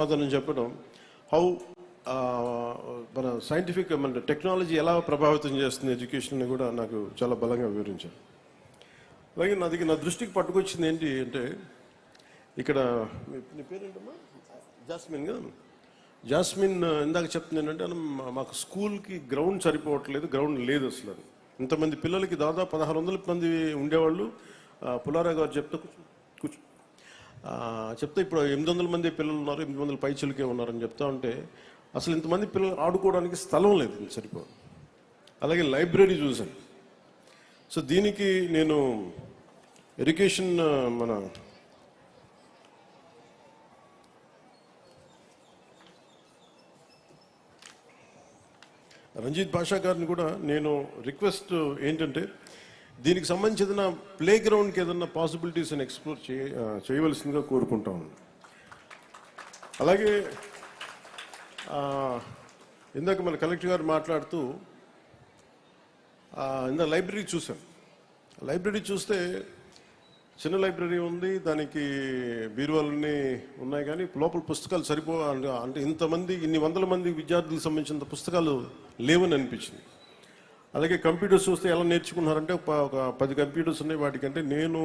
సమాధానం చెప్పడం హౌ మన సైంటిఫిక్ మన టెక్నాలజీ ఎలా ప్రభావితం చేస్తుంది ఎడ్యుకేషన్ని కూడా నాకు చాలా బలంగా వివరించారు. అలాగే నా దృష్టికి పట్టుకొచ్చింది ఏంటి అంటే, ఇక్కడ నీ పేరేంటమ్మా? జాస్మిన్ ఇందాక చెప్తుంది ఏంటంటే, మాకు స్కూల్కి గ్రౌండ్ సరిపోవట్లేదు, గ్రౌండ్ లేదు అసలు. ఇంతమంది పిల్లలకి దాదాపు 1600 మంది ఉండేవాళ్ళు. పుల్లారావు గారు చెప్తే ఇప్పుడు 800 మంది పిల్లలు ఉన్నారు, 800 పైచిలకే ఉన్నారని చెప్తా ఉంటే, అసలు ఇంతమంది పిల్లలు ఆడుకోవడానికి స్థలం లేదు, సరిపోదు. అలాగే లైబ్రరీ చూశాను. సో దీనికి నేను ఎడ్యుకేషన్ మన రంజిత్ భాషా గారిని కూడా నేను రిక్వెస్ట్ ఏంటంటే, దీనికి సంబంధించిన ప్లే గ్రౌండ్కి ఏదన్నా పాసిబిలిటీస్ అని ఎక్స్ప్లోర్ చేయవలసిందిగా కోరుకుంటా ఉన్నాను. అలాగే ఇందాక మన కలెక్టర్ గారు మాట్లాడుతూ ఇందాక లైబ్రరీ చూశాను. లైబ్రరీ చూస్తే చిన్న లైబ్రరీ ఉంది, దానికి బీరువాలన్నీ ఉన్నాయి, కానీ లోపల పుస్తకాలు అంటే ఇంతమంది ఇన్ని వందల మంది విద్యార్థులకు సంబంధించిన పుస్తకాలు లేవని అనిపించింది. అలాగే కంప్యూటర్స్ చూస్తే ఎలా నేర్చుకున్నారంటే, ఒక 10 కంప్యూటర్స్ ఉన్నాయి. వాటికంటే నేను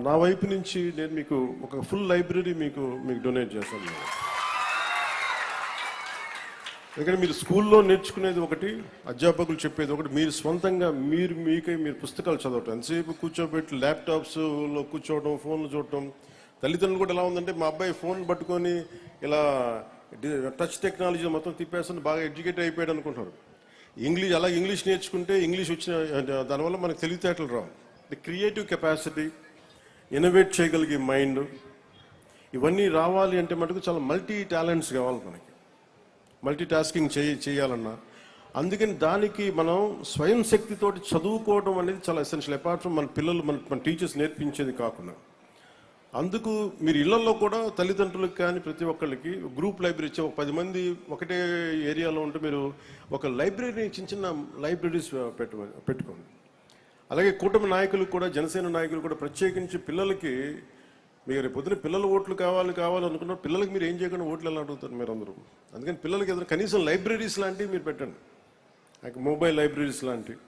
నా వైపు నుంచి నేను మీకు ఒక ఫుల్ లైబ్రరీ మీకు డొనేట్ చేస్తాను. ఎందుకంటే మీరు స్కూల్లో నేర్చుకునేది ఒకటి, అధ్యాపకులు చెప్పేది ఒకటి, మీరు స్వంతంగా మీరు పుస్తకాలు చదవటం. ఎంతసేపు కూర్చోబెట్టి ల్యాప్టాప్స్లో కూర్చోవడం, ఫోన్లు చూడటం. తల్లిదండ్రులు కూడా ఎలా ఉందంటే, మా అబ్బాయి ఫోన్ పట్టుకొని ఇలా టచ్ టెక్నాలజీ మొత్తం తిప్పేస్తుంది, బాగా ఎడ్యుకేట్ అయిపోయాడు అనుకుంటున్నారు. ఇంగ్లీష్ నేర్చుకుంటే ఇంగ్లీష్ వచ్చిన దానివల్ల మనకు తెలివితేటలు రావు. ది క్రియేటివ్ కెపాసిటీ, ఇన్నోవేట్ చేయగలిగే మైండ్, ఇవన్నీ రావాలి అంటే మటుకు చాలా మల్టీ టాలెంట్స్ కావాలి మనకి. మల్టీ టాస్కింగ్ చేయాలన్నా. అందుకని దానికి మనం స్వయం శక్తితోటి చదువుకోవడం అనేది చాలా ఎసెన్షియల్. అపార్ట్ ఫ్రమ్ మన పిల్లలు మన టీచర్స్ నేర్పించేది కాకుండా. అందుకు మీరు ఇళ్లలో కూడా తల్లిదండ్రులకు కానీ ప్రతి ఒక్కళ్ళకి గ్రూప్ లైబ్రరీ ఇచ్చే, ఒక 10 మంది ఒకటే ఏరియాలో ఉంటే మీరు ఒక లైబ్రరీ, చిన్న లైబ్రరీస్ పెట్టుకోండి. అలాగే కూటమి నాయకులు కూడా, జనసేన నాయకులు కూడా ప్రత్యేకించి పిల్లలకి, మీరు రేపు పొద్దున పిల్లల ఓట్లు కావాలనుకున్నారు, పిల్లలకి మీరు ఏం చేయకుండా ఓట్లు ఎలా అడుగుతారు మీరు అందరూ. అందుకని పిల్లలకి ఏదైనా కనీసం లైబ్రరీస్ లాంటివి మీరు పెట్టండి, మొబైల్ లైబ్రరీస్ లాంటివి.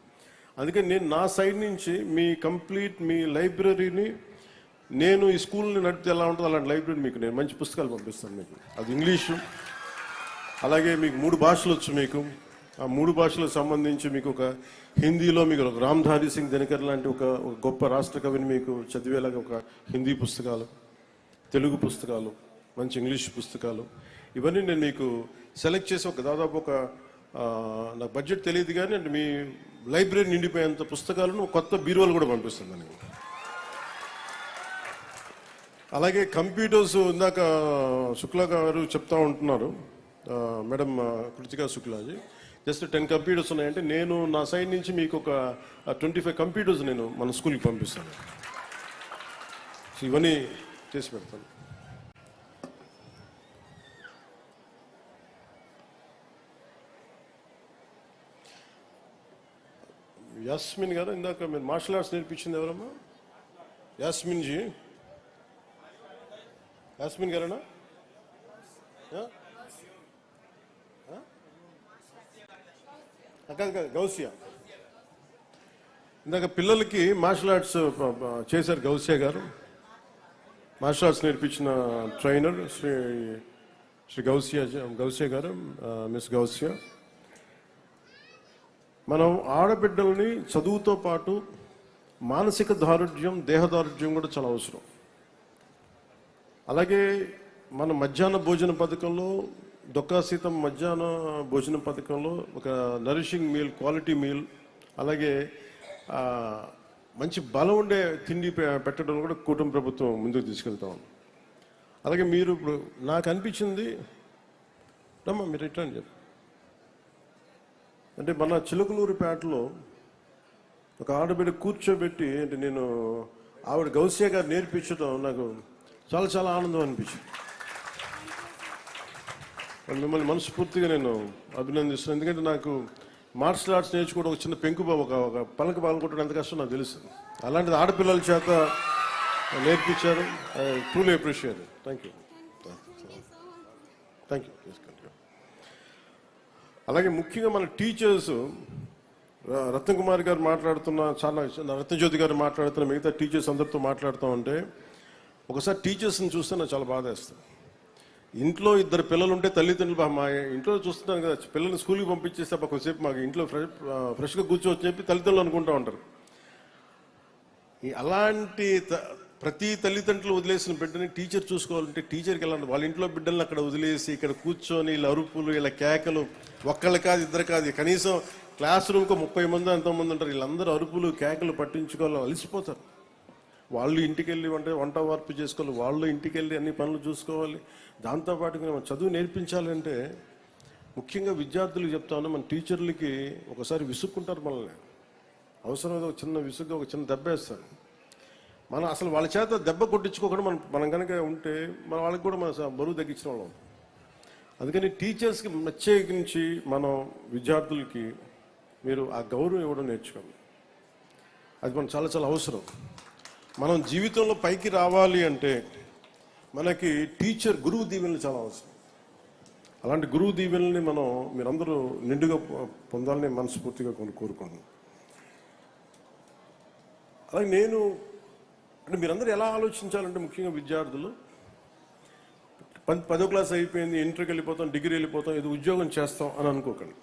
అందుకని నేను నా సైడ్ నుంచి మీ లైబ్రరీని, నేను ఈ స్కూల్ని నడిపితే ఎలా ఉంటుందో అలాంటి లైబ్రరీ మీకు నేను మంచి పుస్తకాలు పంపిస్తాను మీకు. అది ఇంగ్లీషు, అలాగే మీకు 3 భాషలు వచ్చు. మీకు ఆ 3 భాషలకు సంబంధించి మీకు ఒక హిందీలో మీకు ఒక రామ్ధారీ సింగ్ దినకర్ లాంటి ఒక గొప్ప రాష్ట్ర కవిని మీకు చదివేలాగా ఒక హిందీ పుస్తకాలు, తెలుగు పుస్తకాలు, మంచి ఇంగ్లీష్ పుస్తకాలు, ఇవన్నీ నేను మీకు సెలెక్ట్ చేసి దాదాపు నాకు బడ్జెట్ తెలియదు కానీ అంటే మీ లైబ్రరీ నిండిపోయేంత పుస్తకాలను కొత్త బీరువాలు కూడా పంపిస్తుంది దానికి. అలాగే కంప్యూటర్స్ ఇందాక శుక్లా గారు చెప్తా ఉంటున్నారు, madam Kritika Shuklaji, just 10 computers ఉన్నాయంటే నేను నా సైడ్ నుంచి మీకు ఒక 25 కంప్యూటర్స్ నేను మన స్కూల్కి పంపిస్తాను. ఇవన్నీ చేసి పెడతాను. యాస్మిన్ గారు, ఇందాక మీరు మార్షల్ ఆర్ట్స్ నేర్పించింది ఎవరమ్మా? యాస్మిన్ గారేనా? గౌసియా. ఇందాక పిల్లలకి మార్షల్ ఆర్ట్స్ చేశారు గౌసియా గారు. మార్షల్ ఆర్ట్స్ నేర్పించిన ట్రైనర్ శ్రీ గౌసియా గారు, మిస్ గౌసియా. మనం ఆడబిడ్డల్ని చదువుతో పాటు మానసిక దారుఢ్యం, దేహదారుఢ్యం కూడా చాలా అవసరం. అలాగే మన మధ్యాహ్న భోజన పథకంలో, డొక్కా సీతం మధ్యాహ్న భోజన పథకంలో ఒక నరిషింగ్ మీల్, క్వాలిటీ మీల్, అలాగే మంచి బలం ఉండే తిండి పెట్టడం కూడా కూటమి ప్రభుత్వం ముందుకు తీసుకెళ్తాం. అలాగే మీరు ఇప్పుడు నాకు అనిపించింది, రమ్మా మీరు రిటర్న్ చెప్పు, అంటే మన చిలకలూరిపేటలో ఒక ఆడబిడ్డ కూర్చోబెట్టి, అంటే నేను ఆవిడ గౌసియా గారు నేర్పించడం నాకు చాలా చాలా ఆనందం అనిపించింది. మిమ్మల్ని మనస్ఫూర్తిగా నేను అభినందిస్తున్నాను. ఎందుకంటే నాకు మార్షల్ ఆర్ట్స్ నేర్చుకోవడం ఒక చిన్న పెంకుబాబు, ఒక పలక పాల్గొట్టడం ఎంత కష్టం నాకు తెలుసు. అలాంటిది ఆడపిల్లల చేత నేర్పించారు. I truly appreciate. Thank you. Thank you. అలాగే ముఖ్యంగా మన టీచర్స్, రత్నకుమారి గారు మాట్లాడుతున్న, చాలా రత్నజ్యోతి గారు మాట్లాడుతున్న, మిగతా టీచర్స్ అందరితో మాట్లాడుతూ ఉంటే ఒకసారి టీచర్స్ని చూస్తే నాకు చాలా బాధ వేస్తుంది. ఇంట్లో ఇద్దరు పిల్లలు ఉంటే తల్లిదండ్రులు, మా ఇంట్లో చూస్తున్నాను కదా, పిల్లల్ని స్కూల్కి పంపించేస్తే కొంచెంసేపు మాకు ఇంట్లో ఫ్రెష్గా కూర్చోవచ్చని చెప్పి తల్లిదండ్రులు అనుకుంటూ ఉంటారు. అలాంటి ప్రతి తల్లిదండ్రులు వదిలేసిన బిడ్డని టీచర్ చూసుకోవాలంటే టీచర్కి వెళ్ళండి. వాళ్ళ ఇంట్లో బిడ్డల్ని అక్కడ వదిలేసి ఇక్కడ కూర్చొని వీళ్ళ అరుపులు, వీళ్ళ కేకలు, ఒక్కళ్ళు కాదు ఇద్దరు కాదు, కనీసం క్లాస్ రూమ్కి 30 మంది ఎంతోమంది ఉంటారు, వీళ్ళందరూ అరుపులు కేకలు పట్టించుకోవాలి, అలసిపోతారు. వాళ్ళు ఇంటికి వెళ్ళి వంట వార్పు చేసుకోవాలి, వాళ్ళు ఇంటికి వెళ్ళి అన్ని పనులు చూసుకోవాలి. దాంతోపాటు మనం చదువు నేర్పించాలంటే ముఖ్యంగా విద్యార్థులకు చెప్తాను, మన టీచర్లకి ఒకసారి విసుక్కుంటారు మనల్ని. అవసరమైతే ఒక చిన్న విసుగ్గా ఒక చిన్న దెబ్బ వేస్తారు. మనం అసలు వాళ్ళ చేత దెబ్బ కొట్టించుకోకుండా మనం కనుక ఉంటే మన వాళ్ళకి కూడా మన బరువు తగ్గించిన వాళ్ళం. అందుకని టీచర్స్కి ప్రత్యేకించి మనం విద్యార్థులకి మీరు ఆ గౌరవం ఇవ్వడం నేర్చుకోండి. అది మనం చాలా చాలా అవసరం. మనం జీవితంలో పైకి రావాలి అంటే మనకి గురువు దీవెనలు చాలా అవసరం. అలాంటి గురువు దీవెనల్ని మీరందరూ నిండుగా పొందాలని మనస్ఫూర్తిగా కోరుకుంటున్నాను. అలాగే మీరందరూ ఎలా ఆలోచించాలంటే, ముఖ్యంగా విద్యార్థులు 10వ క్లాస్ అయిపోయింది, ఇంటర్కి వెళ్ళిపోతాం, డిగ్రీ వెళ్ళిపోతాం, ఇది ఉద్యోగం చేస్తాం అని అనుకోకండి.